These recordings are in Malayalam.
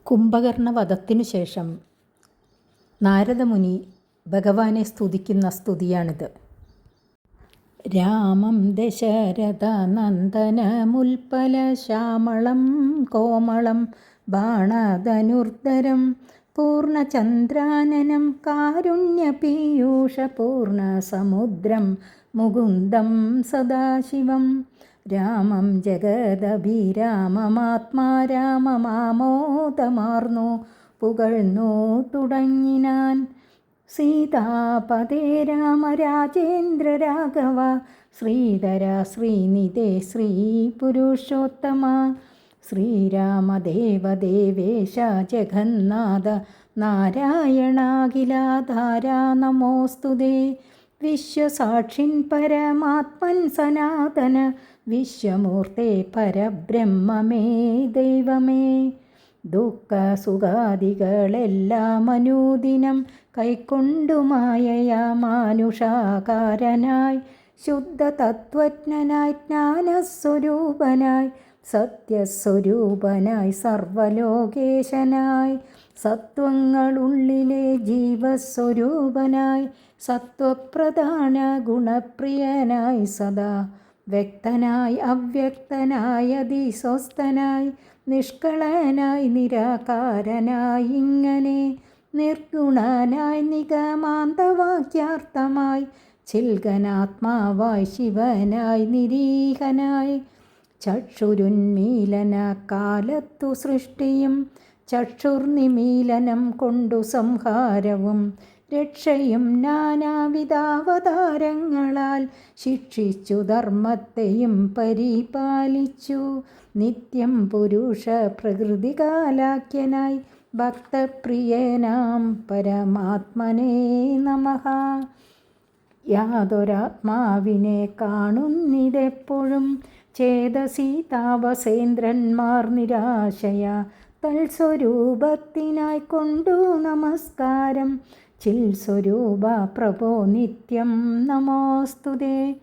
കുംഭകർണവധത്തിനു ശേഷം നാരദമുനി ഭഗവാനെ സ്തുതിക്കുന്ന സ്തുതിയാണിത്. രാമം ദശരഥനന്ദനമുൽപ്പല ശ്യാമളം കോമളം ബാണധനുർധരം പൂർണ്ണചന്ദ്രാനനം കാരുണ്യപീയൂഷപൂർണസമുദ്രം മുകുന്ദം സദാശിവം രാമം ജഗദഭിരാമമാത്മാ രാമമാമോദമാർന്നു പുകഴ്ന്നു തുടങ്ങിനാൻ. സീതാപദേ രാമ രാജേന്ദ്ര രാഘവ ശ്രീധര ശ്രീനിധേ ശ്രീ പുരുഷോത്തമ ശ്രീരാമദേവദേവേശ ജഗന്നാഥ നാരായണാഖിലാധാരാ നമോസ്തുതേ. വിശ്വസാക്ഷിൻ പരമാത്മൻ സനാതന വിശ്വമൂർത്തേ പരബ്രഹ്മമേ ദൈവമേ. ദുഃഖസുഖാദികളെല്ലാം അനുദിനം കൈക്കൊണ്ടു മായയാ മാനുഷാകാരനായി ശുദ്ധതത്വജ്ഞനായി ജ്ഞാനസ്വരൂപനായി സത്യസ്വരൂപനായി സർവലോകേശനായി സത്വങ്ങളുള്ളിലെ ജീവസ്വരൂപനായി സത്വപ്രധാന ഗുണപ്രിയനായി സദാ വ്യക്തനായി അവ്യക്തനായി അതിസ്വസ്ഥനായി നിഷ്കളനായി നിരാകാരനായി ഇങ്ങനെ നിർഗുണനായി നിഗമാന്തവാക്യാർത്ഥമായി ചിൽഗനാത്മാവായി ശിവനായി നിരീഹനായി ചക്ഷുരുന്മീലന കാലത്തു സൃഷ്ടിയും ചക്ഷുർനിമീലനം കൊണ്ടു സംഹാരവും രക്ഷയും നാനാവിധാവതാരങ്ങളാൽ ശിക്ഷിച്ചു ധർമ്മത്തെയും പരിപാലിച്ചു നിത്യം പുരുഷ പ്രകൃതികാലാഖ്യനായി ഭക്തപ്രിയനാം പരമാത്മനേ നമഃ. യാതൊരാത്മാവിനെ കാണുന്നിതെപ്പോഴും ചേതസി താപസേന്ദ്രന്മാർ നിരാശയ തൽസ്വരൂപത്തിനായി കൊണ്ടു നമസ്കാരം ചിൽസ്വരൂപ പ്രഭോ നിത്യം നമോസ്തുതേ.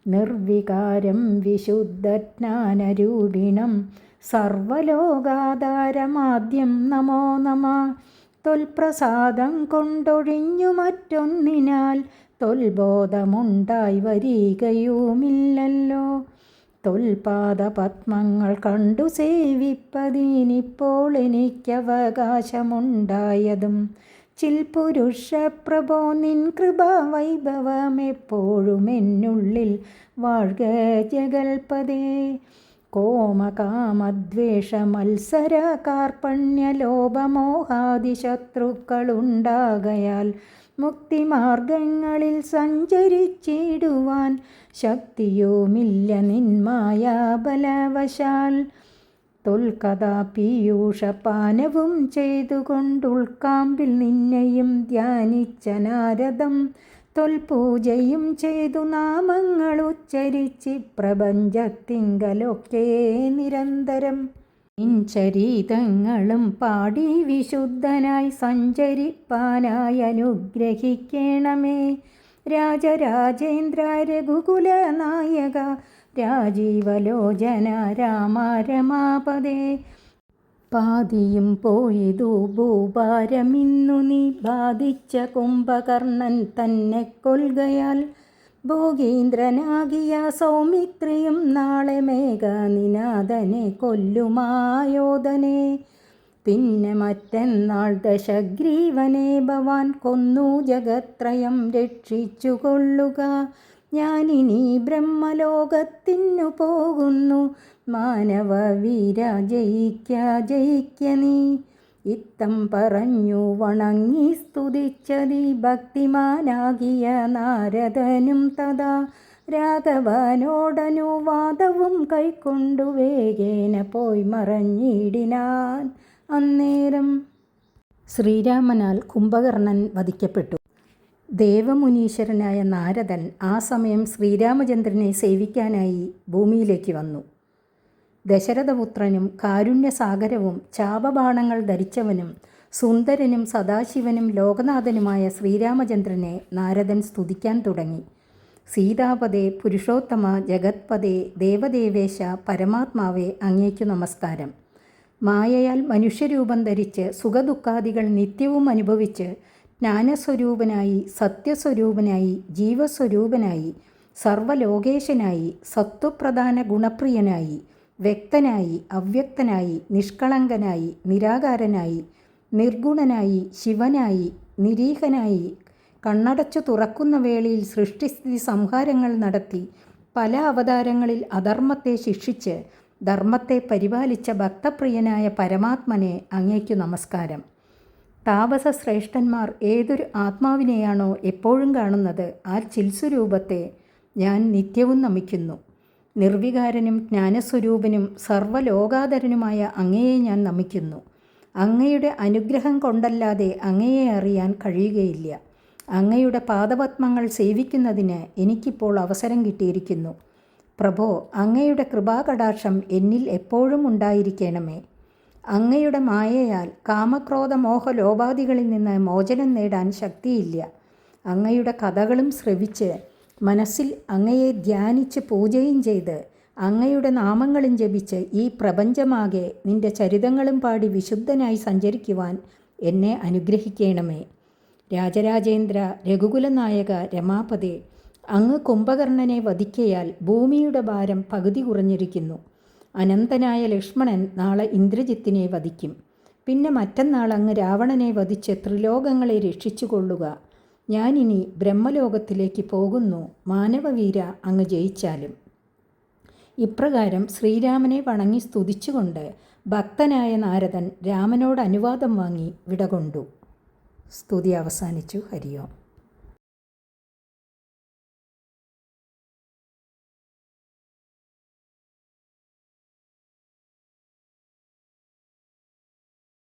നിർവികാരം വിശുദ്ധജ്ഞാനരൂപിണം സർവലോകാധാരമാദ്യം നമോ നമഃ. തൊൽപ്രസാദം കൊണ്ടൊഴിഞ്ഞു മറ്റൊന്നിനാൽ തൊൽബോധമുണ്ടായി വരികയുമില്ലല്ലോ. തൊൽപാദപത്മങ്ങൾ കണ്ടു സേവിപ്പതിനിപ്പോൾ എനിക്കവകാശമുണ്ടായതും ചിൽപുരുഷപ്രഭോ നിൻ കൃപാവൈഭവം എപ്പോഴും എന്നുള്ളിൽ വാഴ്ക ജഗൽപദേ. കോമകാമദ്വേഷ മത്സര കാർപ്പണ്യലോഭമോഹാദി ശത്രുക്കളുണ്ടാകയാൽ മുക്തിമാർഗങ്ങളിൽ സഞ്ചരിച്ചിടുവാൻ ശക്തിയുമില്ല നിന്മായ ബലവശാൽ. തൊൽകഥാപീയൂഷപാനവും ചെയ്തുകൊണ്ടുൾക്കാമ്പിൽ നിന്നെയും ധ്യാനിച്ച നാരദം തൊൽപൂജയും ചെയ്തു നാമങ്ങൾ ഉച്ചരിച്ച് പ്രപഞ്ചത്തിങ്കലൊക്കെ നിരന്തരം ചരീതങ്ങളും പാടി വിശുദ്ധനായി സഞ്ചരിപ്പാനായി അനുഗ്രഹിക്കണമേ. രാജരാജേന്ദ്ര രഘുകുല നായക രാജീവലോചന രാമ രമാപദേ. പാതിയും പോയതു ഭൂഭാരമിന്നു നീ ബാധിച്ച കുംഭകർണൻ തന്നെ കൊൽകയാൽ ഭോഗീന്ദ്രനാകിയ സൗമിത്രിയും നാളെ മേഘനിനാഥനെ കൊല്ലുമായോധനെ. പിന്നെ മറ്റന്നാൾ ദശഗ്രീവനെ ഭവാൻ കൊന്നു ജഗത്രയം രക്ഷിച്ചു കൊള്ളുക. ഞാനിനി ബ്രഹ്മലോകത്തിനു പോകുന്നു മാനവവീര ജയിക്ക ജയിക്ക നീ. ഇത്തം പറഞ്ഞു വണങ്ങി സ്തുതിച്ചതി ഭക്തിമാനാകിയ നാരദനും തഥാ രാഘവനോടനുവാദവും കൈക്കൊണ്ടു വേഗേന പോയി മറഞ്ഞിടിനാൻ. അന്നേരം ശ്രീരാമനാൽ കുംഭകർണൻ വധിക്കപ്പെട്ടു. ദേവമുനീശ്വരനായ നാരദൻ ആ സമയം ശ്രീരാമചന്ദ്രനെ സേവിക്കാനായി ഭൂമിയിലേക്ക് വന്നു. ദശരഥപുത്രനും കാരുണ്യസാഗരവും ചാപബാണങ്ങൾ ധരിച്ചവനും സുന്ദരനും സദാശിവനും ലോകനാഥനുമായ ശ്രീരാമചന്ദ്രനെ നാരദൻ സ്തുതിക്കാൻ തുടങ്ങി. സീതാപദേ പുരുഷോത്തമ ജഗത്പദേ ദേവദേവേശ പരമാത്മാവേ അങ്ങേക്കു നമസ്കാരം. മായയാൽ മനുഷ്യരൂപം ധരിച്ച് സുഖദുഃഖാദികൾ നിത്യവും അനുഭവിച്ച് ജ്ഞാനസ്വരൂപനായി, സത്യസ്വരൂപനായി, ജീവസ്വരൂപനായി, സർവലോകേശനായി, സത്വപ്രധാന ഗുണപ്രിയനായി, വ്യക്തനായി, അവ്യക്തനായി, നിഷ്കളങ്കനായി, നിരാകാരനായി, നിർഗുണനായി, ശിവനായി, നിരീഹനായി, കണ്ണടച്ചു തുറക്കുന്ന വേളയിൽ സൃഷ്ടിസ്ഥിതി സംഹാരങ്ങൾ നടത്തി പല അവതാരങ്ങളിൽ അധർമ്മത്തെ ശിക്ഷിച്ച് ധർമ്മത്തെ പരിപാലിച്ച ഭക്തപ്രിയനായ പരമാത്മനെ അങ്ങേക്കു നമസ്കാരം. താപസ ശ്രേഷ്ഠന്മാർ ഏതൊരു ആത്മാവിനെയാണോ എപ്പോഴും കാണുന്നത്, ആ ചിൽസ്വരൂപത്തെ ഞാൻ നിത്യവും നമിക്കുന്നു. നിർവികാരനും ജ്ഞാനസ്വരൂപനും സർവ്വലോകാധരനുമായ അങ്ങയെ ഞാൻ നമിക്കുന്നു. അങ്ങയുടെ അനുഗ്രഹം കൊണ്ടല്ലാതെ അങ്ങയെ അറിയാൻ കഴിയുകയില്ല. അങ്ങയുടെ പാദപത്മങ്ങൾ സേവിക്കുന്നതിന് എനിക്കിപ്പോൾ അവസരം കിട്ടിയിരിക്കുന്നു. പ്രഭോ, അങ്ങയുടെ കൃപാകടാക്ഷം എന്നിൽ എപ്പോഴും ഉണ്ടായിരിക്കണമേ. അങ്ങയുടെ മായയാൽ കാമക്രോധ മോഹ ലോപാദികളിൽ നിന്ന് മോചനം നേടാൻ ശക്തിയില്ല. അങ്ങയുടെ കഥകളും ശ്രവിച്ച് മനസ്സിൽ അങ്ങയെ ധ്യാനിച്ച് പൂജയും ചെയ്ത് അങ്ങയുടെ നാമങ്ങളും ജപിച്ച് ഈ പ്രപഞ്ചമാകെ നിൻ്റെ ചരിതങ്ങളും പാടി വിശുദ്ധനായി സഞ്ചരിക്കുവാൻ എന്നെ അനുഗ്രഹിക്കണമേ. രാജരാജേന്ദ്ര, രഘുകുലനായക, രമാപതേ, അങ്ങ് കുംഭകർണനെ വധിക്കയാൽ ഭൂമിയുടെ ഭാരം പകുതി കുറഞ്ഞിരിക്കുന്നു. അനന്തനായ ലക്ഷ്മണൻ നാളെ ഇന്ദ്രജിത്തിനെ വധിക്കും. പിന്നെ മറ്റന്നാൾ അങ്ങ് രാവണനെ വധിച്ച് ത്രിലോകങ്ങളെ രക്ഷിച്ചു കൊള്ളുക. ഞാനിനി ബ്രഹ്മലോകത്തിലേക്ക് പോകുന്നു. മാനവവീര, അങ്ങ് ജയിച്ചാലും. ഇപ്രകാരം ശ്രീരാമനെ വണങ്ങി സ്തുതിച്ചുകൊണ്ട് ഭക്തനായ നാരദൻ രാമനോട് അനുവാദം വാങ്ങി വിടകൊണ്ടു. സ്തുതി അവസാനിച്ചു. ഹരി ഓം.